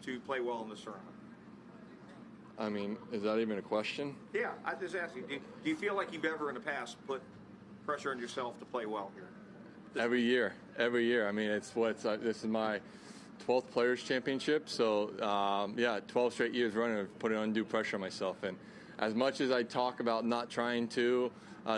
to play well in this tournament? I mean, is that even a question? Yeah, I just asked you. Do you feel like you've ever in the past put pressure on yourself to play well here? Every year. I mean, this is my 12th Players Championship, so 12 straight years running, I've put undue pressure on myself. And as much as I talk about not trying to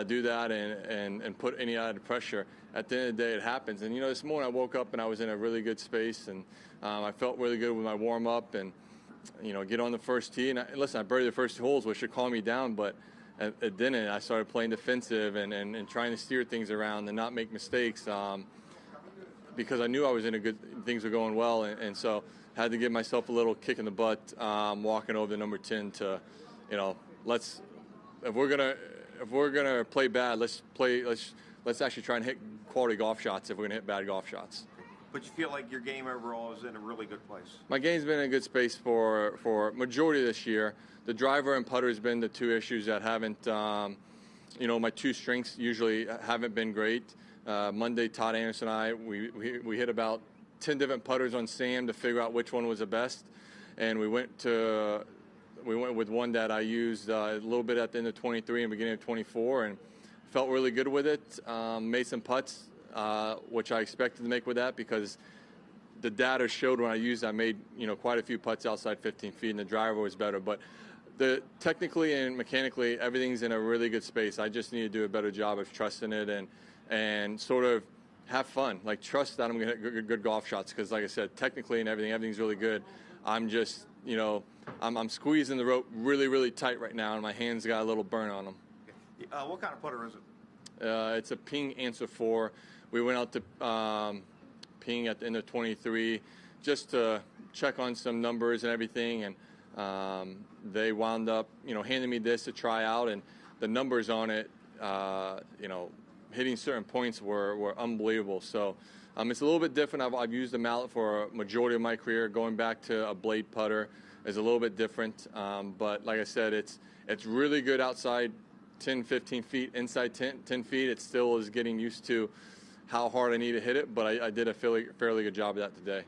do that and put any added pressure, at the end of the day, it happens. And this morning I woke up and I was in a really good space, and I felt really good with my warm up, and get on the first tee. And listen, I birdied the first 2 holes, which should calm me down, but it didn't. I started playing defensive and trying to steer things around and not make mistakes because I knew I was things were going well, and so I had to give myself a little kick in the butt walking over the number 10 to, if we're gonna play bad, let's actually try and hit quality golf shots if we're gonna hit bad golf shots. But you feel like your game overall is in a really good place? My game's been in a good space for majority of this year. The driver and putter has been the 2 issues that haven't, my 2 strengths usually haven't been great. Monday, Todd Anderson and I, we hit about 10 different putters on Sam to figure out which one was the best, and we went with one that I used a little bit at the end of 23 and beginning of 24, and felt really good with it. Made some putts, which I expected to make with that because the data showed when I used it, I made quite a few putts outside 15 feet, and the driver was better. But technically and mechanically, everything's in a really good space. I just need to do a better job of trusting it and sort of have fun. Like, trust that I'm going to hit good golf shots because, like I said, technically and everything's really good. I'm just, I'm squeezing the rope really, really tight right now, and my hands got a little burn on them. What kind of putter is it? It's a Ping Answer 4. We went out to Ping at the end of 23 just to check on some numbers and everything, and they wound up, handing me this to try out, and the numbers on it, hitting certain points were unbelievable. So it's a little bit different. I've used the mallet for a majority of my career. Going back to a blade putter is a little bit different, but like I said, it's really good outside 10, 15 feet. Inside 10 feet, it still is getting used to how hard I need to hit it, but I did a fairly good job of that today.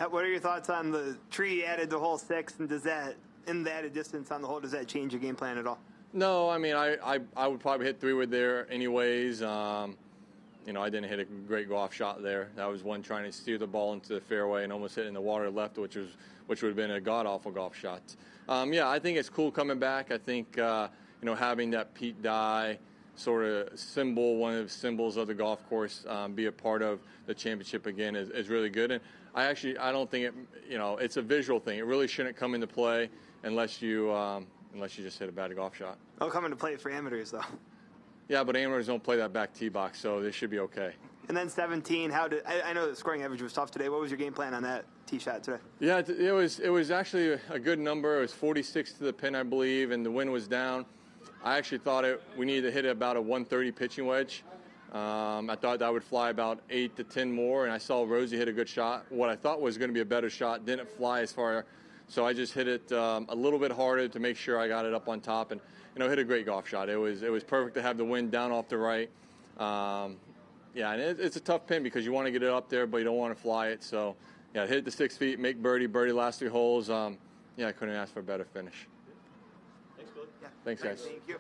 What are your thoughts on the tree added to hole 6, and does that, in the added distance on the hole, does that change your game plan at all? No, I mean, I would probably hit 3 wood there anyways. I didn't hit a great golf shot there. That was one trying to steer the ball into the fairway and almost hit in the water left, which would have been a god-awful golf shot. I think it's cool coming back. I think, having that Pete Dye sort of symbol, one of the symbols of the golf course, be a part of the championship again is really good. And I don't think it's a visual thing. It really shouldn't come into play unless you just hit a bad golf shot. It'll come into play for amateurs, though. Yeah, but amateurs don't play that back tee box, so they should be okay. And then 17, I know the scoring average was tough today. What was your game plan on that tee shot today? Yeah, it was actually a good number. It was 46 to the pin, I believe, and the wind was down. I actually thought we needed to hit about a 130 pitching wedge. I thought that would fly about 8 to 10 more, and I saw Rosie hit a good shot. What I thought was going to be a better shot didn't fly as far, so I just hit it a little bit harder to make sure I got it up on top and hit a great golf shot. It was perfect to have the wind down off the right. And it's a tough pin because you want to get it up there, but you don't want to fly it. So, hit it to 6 feet, make birdie last 3 holes. I couldn't ask for a better finish. Thanks, Billy. Thanks, guys. Thank you.